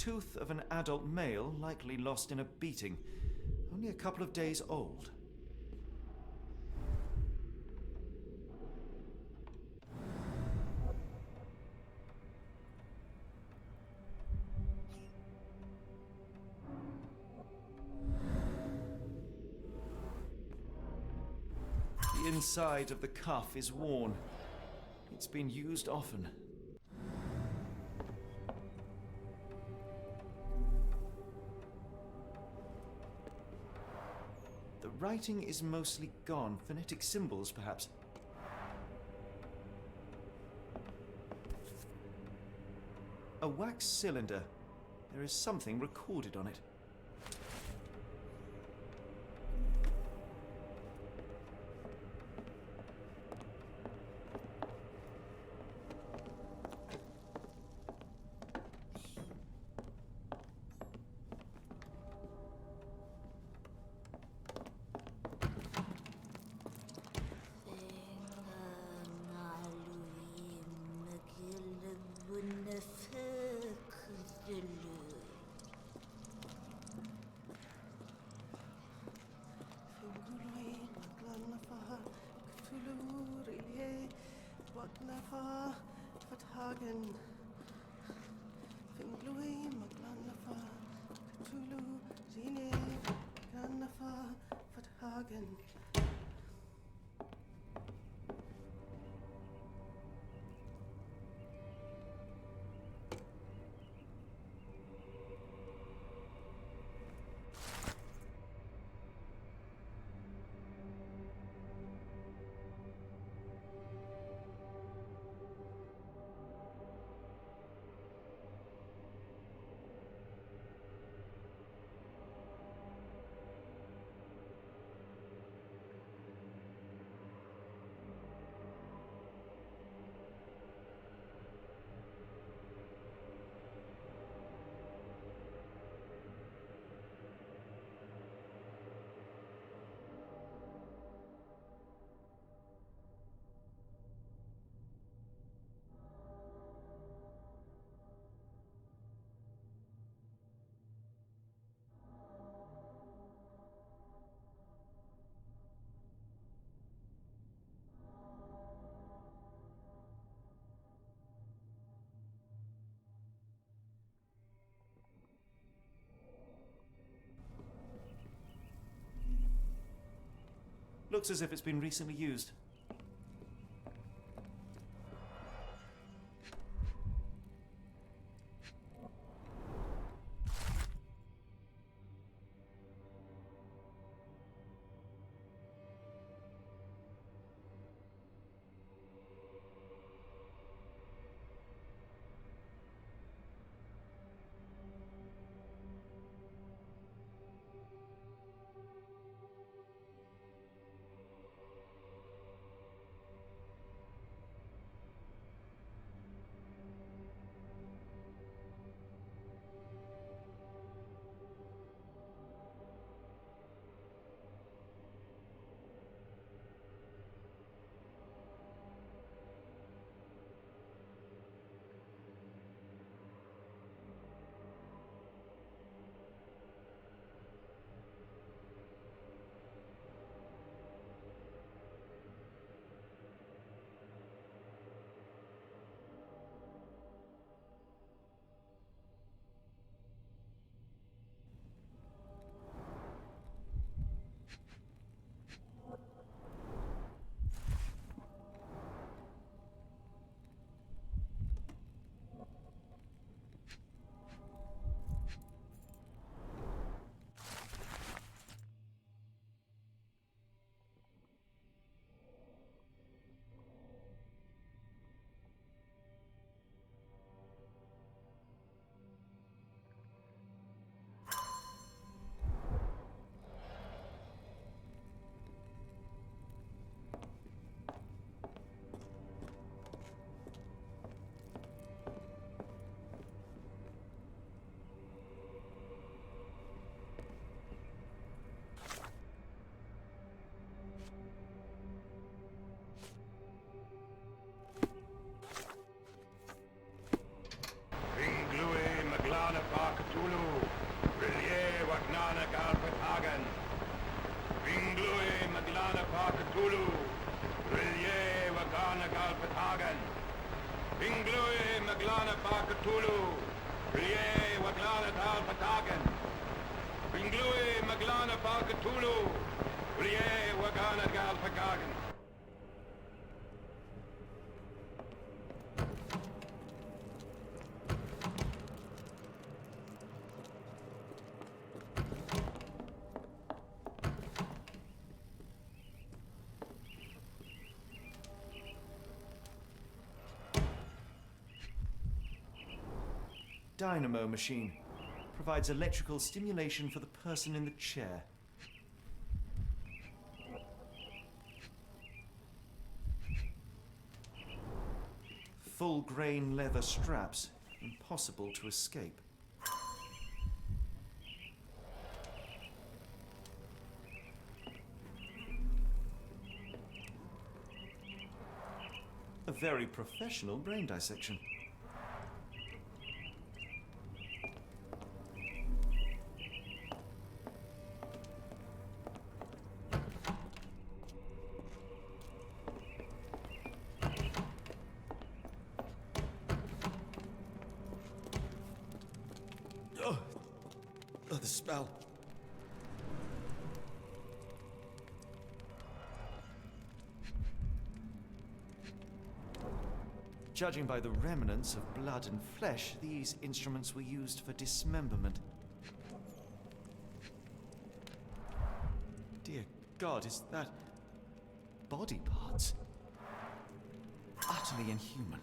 tooth of an adult male, likely lost in a beating. Only a couple of days old. The inside of the cuff is worn. It's been used often. The writing is mostly gone. Phonetic symbols, perhaps. A wax cylinder. There is something recorded on it. Looks as if it's been recently used. Maglana Galpatagan. Ringlui Maglana Pakatulu. Rilye Wagana Galpatagan. Ringlui Maglana Pakatulu. Rilye Waglana Galpatagan. Ringlui Maglana Pakatulu. Rilye Wagana Galpatagan. Dynamo machine. Provides electrical stimulation for the person in the chair. Full grain leather straps. Impossible to escape. A very professional brain dissection. Oh, the smell. Judging by the remnants of blood and flesh, these instruments were used for dismemberment. Dear God, is that body parts? Utterly inhuman.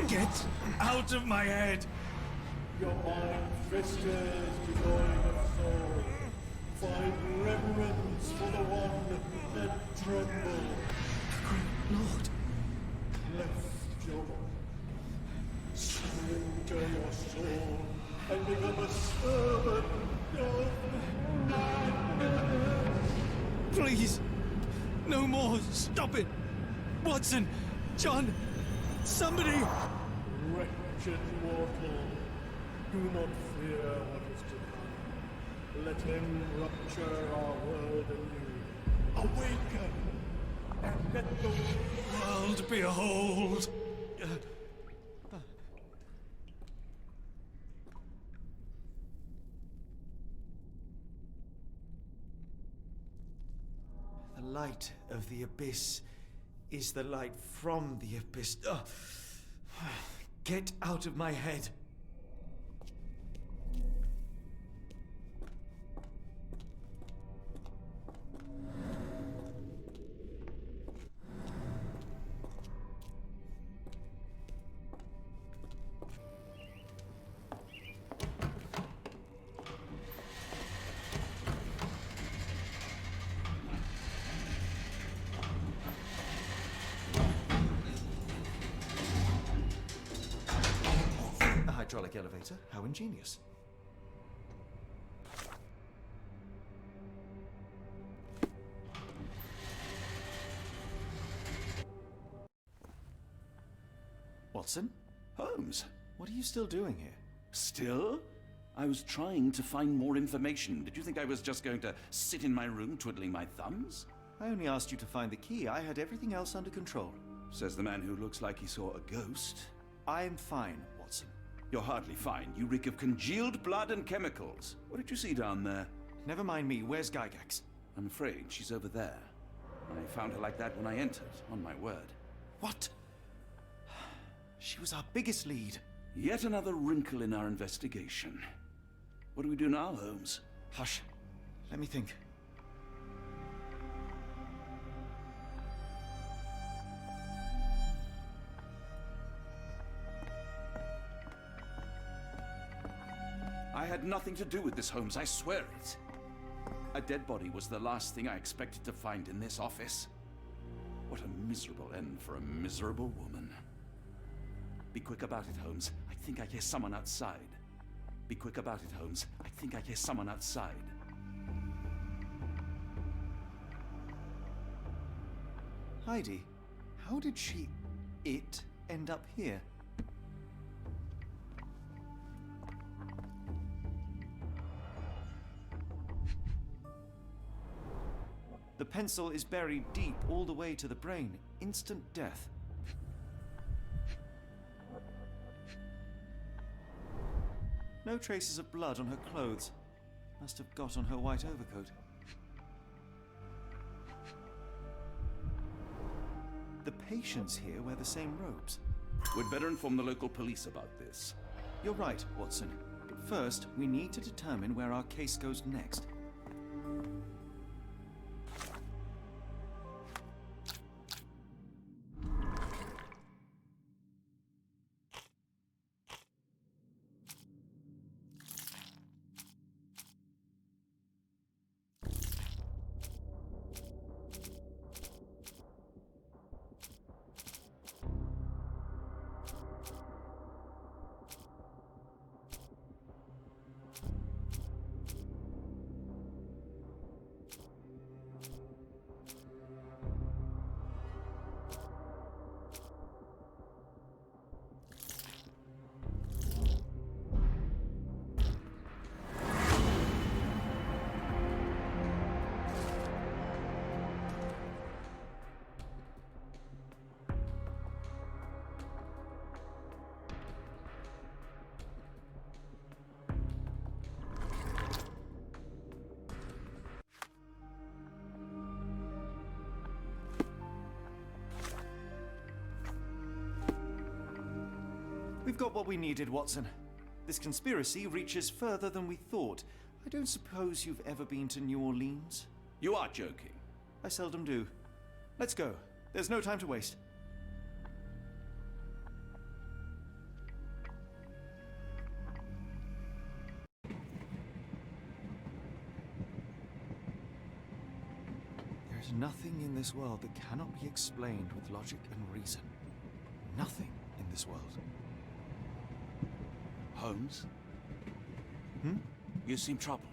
Get out of my head! Your mind twisted, devoid of soul. Find reverence for the one that trembled. Lord, Left your body. Surrender your soul and become a servant of please! No more! Stop it! Watson! John! Somebody! wretched mortal. Do not fear what is to come. Let him rupture our world anew. Awaken! And let the World behold! The light of the abyss is the light from the abyss. Get out of my head. A hydraulic elevator? How ingenious. Watson? Holmes, What are you still doing here? still? I was trying to find more information. Did you think I was just going to sit in my room twiddling my thumbs? I only asked you to find the key. I had everything else under control. Says the man who looks like he saw a ghost. I'm fine, Watson. You're hardly fine. You reek of congealed blood and chemicals. What did you see down there? Never mind me. Where's Gygax? I'm afraid she's over there. I found her like that when I entered, on my word. What? She was our biggest lead. Yet another wrinkle in our investigation. What do we do now, Holmes? Hush. Let me think. had nothing to do with this, Holmes, I swear it. A dead body was the last thing I expected to find in this office. What a miserable end for a miserable woman. Be quick about it, Holmes. I think I hear someone outside. Be quick about it, Holmes. I think I hear someone outside. Heidi, how did it end up here? The pencil is buried deep all the way to the brain. Instant death. No traces of blood on her clothes. Must have got on her white overcoat. The patients here wear the same robes. We'd better inform the local police about this. You're right, Watson. But first, we need to determine where our case goes next. We've got what we needed, Watson. This conspiracy reaches further than we thought. I don't suppose you've ever been to New Orleans? You are joking. I seldom do. Let's go. There's no time to waste. There's nothing in this world that cannot be explained with logic and reason. Nothing in this world. Holmes? Hmm? You seem troubled.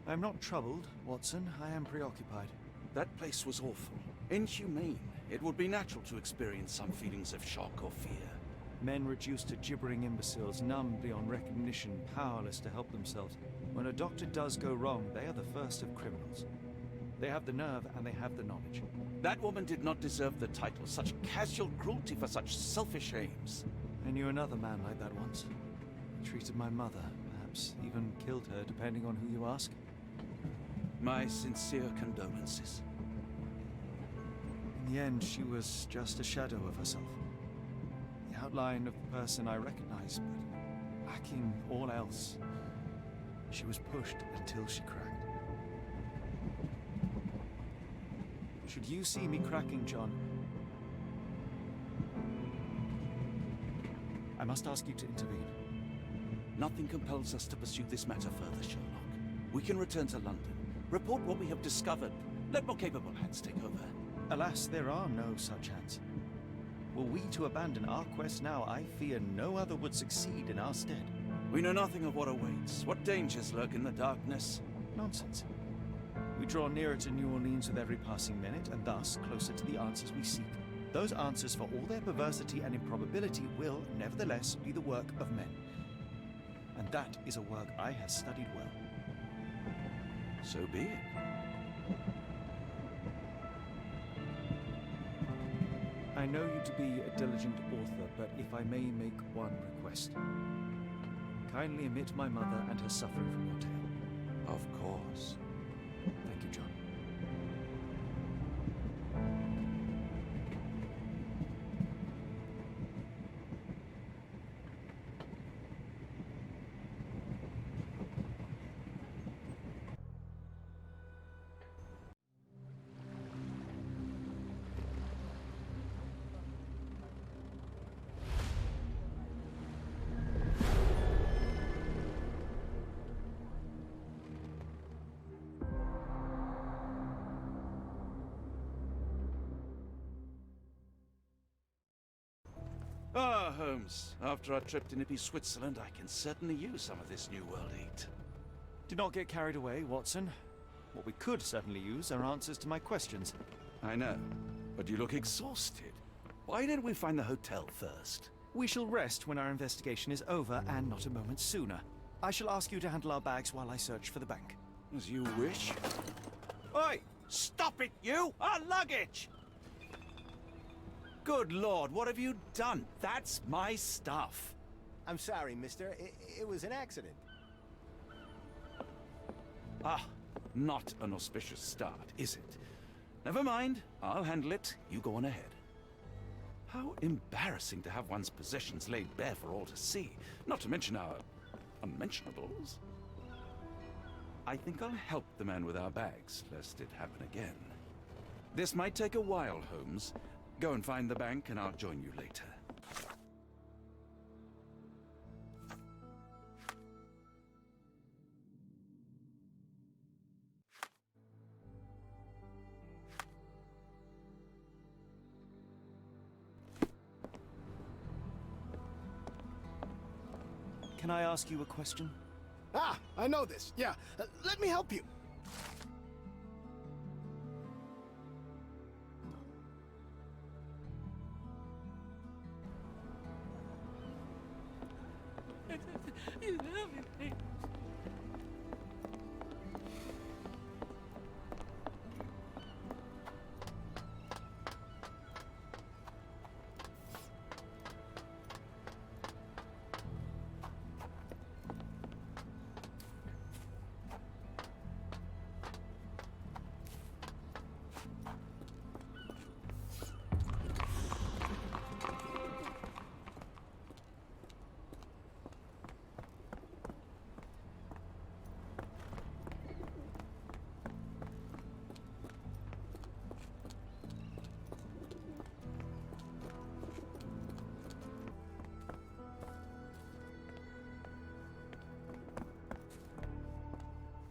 I'm not troubled, Watson. I am preoccupied. That place was awful. Inhumane. It would be natural to experience some feelings of shock or fear. Men reduced to gibbering imbeciles, numb beyond recognition, powerless to help themselves. When a doctor does go wrong, they are the first of criminals. They have the nerve and they have the knowledge. That woman did not deserve the title. Such casual cruelty for such selfish aims. I knew another man like that once. He treated my mother, perhaps even killed her, depending on who you ask. My sincere condolences. In the end, she was just a shadow of herself. The outline of the person I recognized, but lacking all else. She was pushed until she cracked. Should you see me cracking, John, I must ask you to intervene. Nothing compels us to pursue this matter further, Sherlock. We can return to London, report what we have discovered. Let more capable hands take over. Alas, there are no such hands. Were we to abandon our quest now, I fear no other would succeed in our stead. We know nothing of what awaits, what dangers lurk in the darkness. Nonsense. We draw nearer to New Orleans with every passing minute, and thus closer to the answers we seek. Those answers, for all their perversity and improbability, will, nevertheless, be the work of men. And that is a work I have studied well. So be it. I know you to be a diligent author, but if I may make one request. Kindly omit my mother and her suffering from your tale. Of course. Thank you, John. Holmes. After our trip to nippy Switzerland, I can certainly use some of this New World heat. Do not get carried away, Watson. What we could certainly use are answers to my questions. I know, but you look exhausted. Why didn't we find the hotel first? We shall rest when our investigation is over, and not a moment sooner. I shall ask you to handle our bags while I search for the bank. As you wish. Oi! Stop it, you! Our luggage! Good Lord, what have you done? That's my stuff. I'm sorry, mister. It was an accident. Ah, not an auspicious start, is it? Never mind, I'll handle it. You go on ahead. How embarrassing to have one's possessions laid bare for all to see, not to mention our unmentionables. I think I'll help the man with our bags, lest it happen again. This might take a while, Holmes. Go and find the bank, and I'll join you later. Can I ask you a question? Ah, I know this. Yeah, let me help you.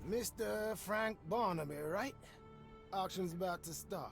Mr. Frank Barnaby, right? Auction's about to start.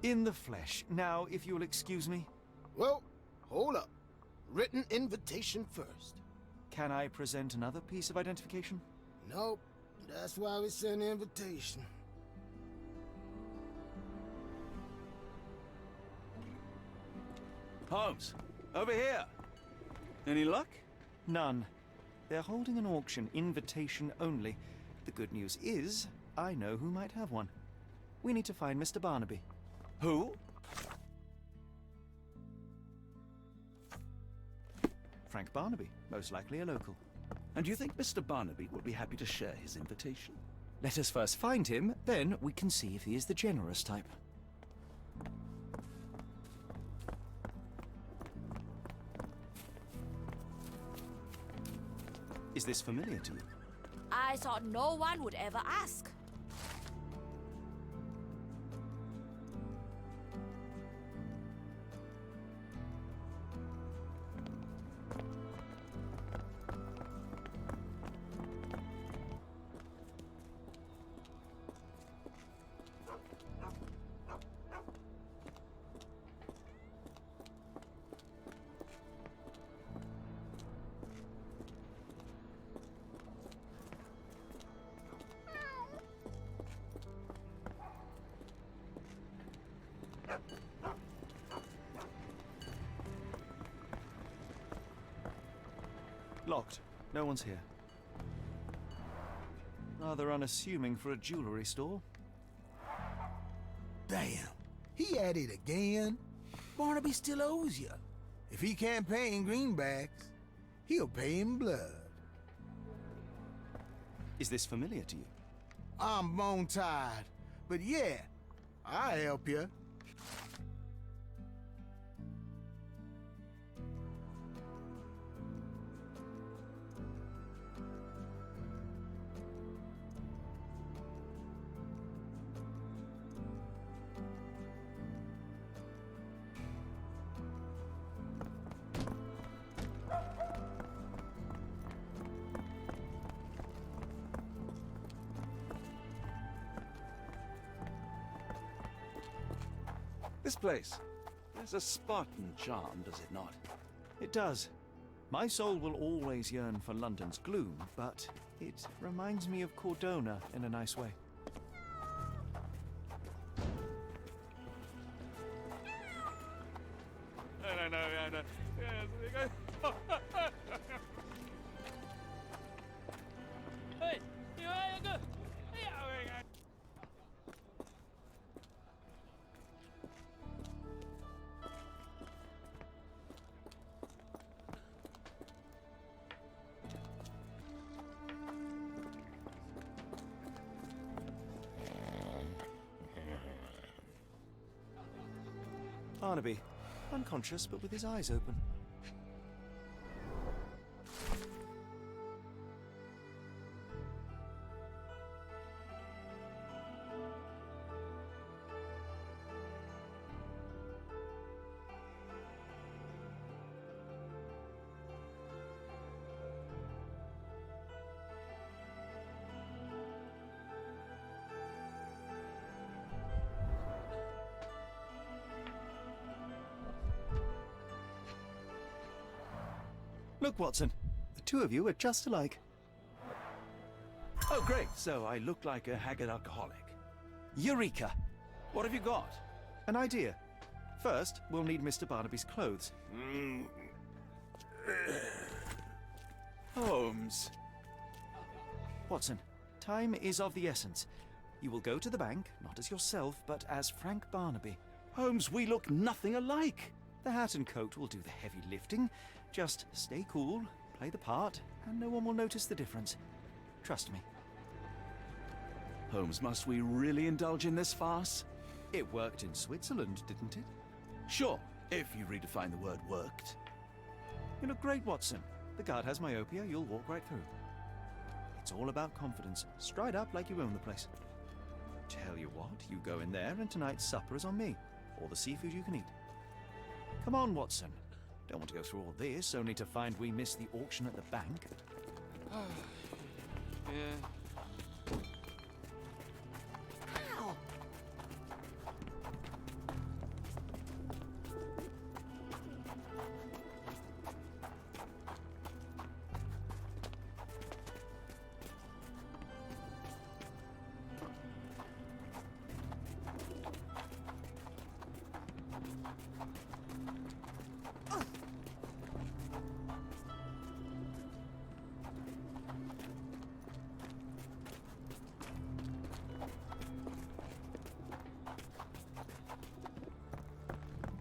In the flesh. Now, if you'll excuse me. Well, hold up. Written invitation first. Can I present another piece of identification? Nope. That's why we send the invitation. Holmes, over here. Any luck? None. They're holding an auction, invitation only. The good news is, I know who might have one. We need to find Mr. Barnaby. Who? Frank Barnaby, most likely a local. And do you think Mr. Barnaby would be happy to share his invitation? Let us first find him, then we can see if he is the generous type. Is this familiar to you? I thought no one would ever ask. Locked. No one's here. Rather unassuming for a jewelry store. Damn, he at it again. Barnaby still owes you. If he can't pay in greenbacks, he'll pay in blood. Is this familiar to you? I'm bone-tied, but yeah, I'll help you. This place has a Spartan charm, does it not? It does. My soul will always yearn for London's gloom, but it reminds me of Cordona in a nice way. No. Hey, Barnaby, unconscious but with his eyes open. Look, Watson, the two of you are just alike. Oh, great. So I look like a haggard alcoholic. Eureka! What have you got? An idea. First, we'll need Mr. Barnaby's clothes. Holmes. Watson, time is of the essence. You will go to the bank, not as yourself, but as Frank Barnaby. Holmes, we look nothing alike. The hat and coat will do the heavy lifting. Just stay cool, play the part, and no one will notice the difference. Trust me. Holmes, must we really indulge in this farce? It worked in Switzerland, didn't it? Sure, if you redefine the word worked. You look great, Watson. The guard has myopia, you'll walk right through. It's all about confidence. Stride up like you own the place. Tell you what, you go in there and tonight's supper is on me. All the seafood you can eat. Come on, Watson. Don't want to go through all this, only to find we missed the auction at the bank. Yeah.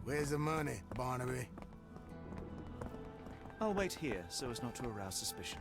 Where's the money, Barnaby? I'll wait here so as not to arouse suspicion.